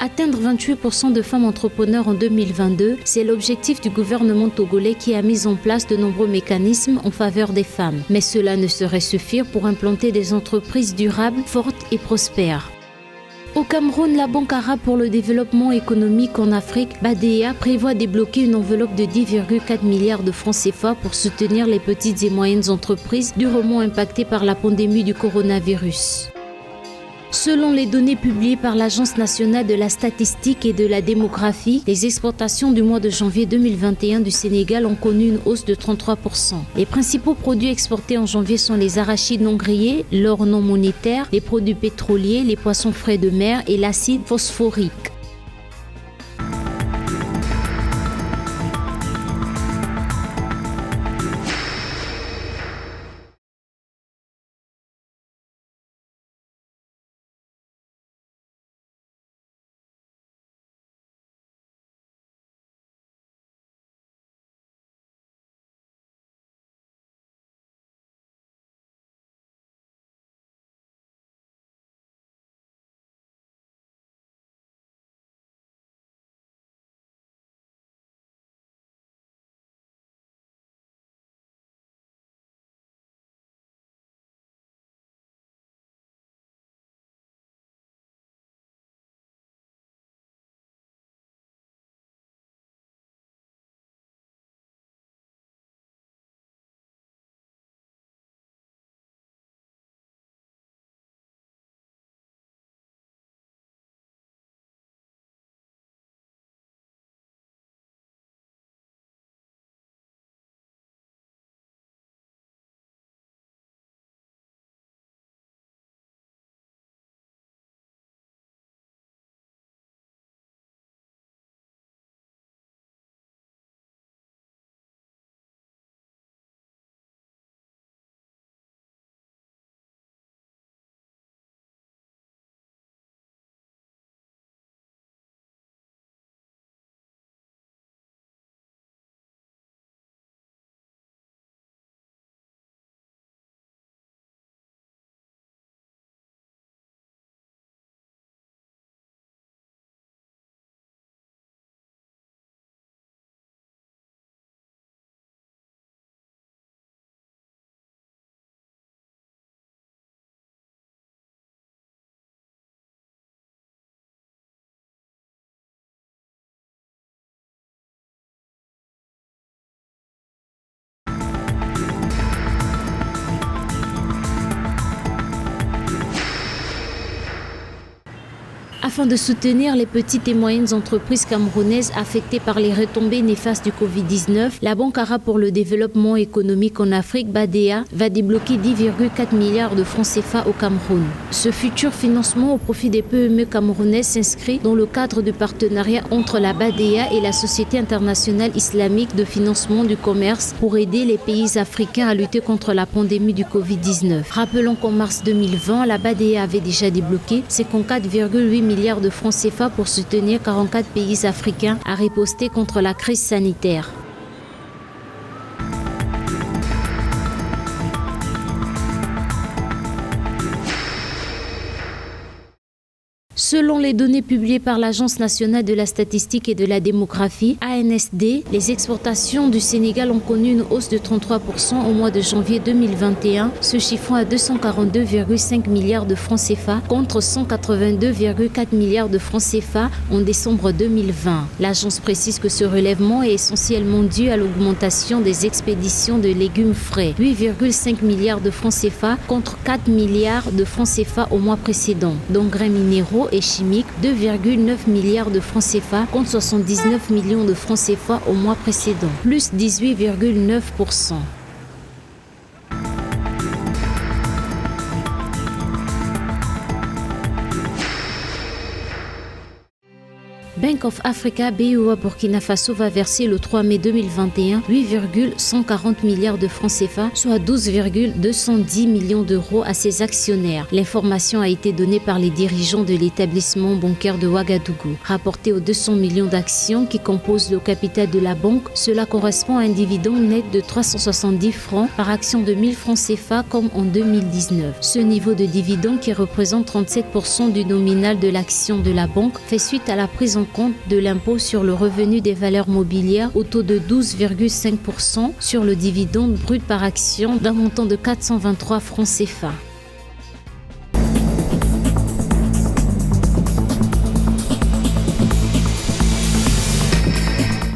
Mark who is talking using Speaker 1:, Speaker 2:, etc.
Speaker 1: Atteindre 28% de femmes entrepreneurs en 2022, c'est l'objectif du gouvernement togolais qui a mis en place de nombreux mécanismes en faveur des femmes. Mais cela ne saurait suffire pour implanter des entreprises durables, fortes et prospères. Au Cameroun, la Banque arabe pour le développement économique en Afrique, BADEA, prévoit débloquer une enveloppe de 10,4 milliards de francs CFA pour soutenir les petites et moyennes entreprises durement impactées par la pandémie du coronavirus. Selon les données publiées par l'Agence nationale de la statistique et de la démographie, les exportations du mois de janvier 2021 du Sénégal ont connu une hausse de 33%. Les principaux produits exportés en janvier sont les arachides non grillés, l'or non monétaire, les produits pétroliers, les poissons frais de mer et l'acide phosphorique. Afin de soutenir les petites et moyennes entreprises camerounaises affectées par les retombées néfastes du Covid-19, la Banque arabe pour le développement économique en Afrique, BADEA, va débloquer 10,4 milliards de francs CFA au Cameroun. Ce futur financement au profit des PME camerounaises s'inscrit dans le cadre du partenariat entre la BADEA et la Société internationale islamique de financement du commerce pour aider les pays africains à lutter contre la pandémie du Covid-19. Rappelons qu'en mars 2020, la BADEA avait déjà débloqué 54,8 milliards de francs CFA pour soutenir 44 pays africains à riposter contre la crise sanitaire. Selon les données publiées par l'Agence nationale de la statistique et de la démographie, ANSD, les exportations du Sénégal ont connu une hausse de 33% au mois de janvier 2021, se chiffrant à 242,5 milliards de francs CFA contre 182,4 milliards de francs CFA en décembre 2020. L'agence précise que ce relèvement est essentiellement dû à l'augmentation des expéditions de légumes frais, 8,5 milliards de francs CFA contre 4 milliards de francs CFA au mois précédent, d'engrais minéraux et chimiques, 2,9 milliards de francs CFA contre 79 millions de francs CFA au mois précédent, plus 18,9%. Bank of Africa BOA Burkina Faso va verser le 3 mai 2021 8,140 milliards de francs CFA, soit 12,210 millions d'euros à ses actionnaires. L'information a été donnée par les dirigeants de l'établissement bancaire de Ouagadougou. Rapporté aux 200 millions d'actions qui composent le capital de la banque, cela correspond à un dividende net de 370 francs par action de 1000 francs CFA comme en 2019. Ce niveau de dividende, qui représente 37% du nominal de l'action de la banque, fait suite à la prise en compte de l'impôt sur le revenu des valeurs mobilières au taux de 12,5% sur le dividende brut par action d'un montant de 423 francs CFA.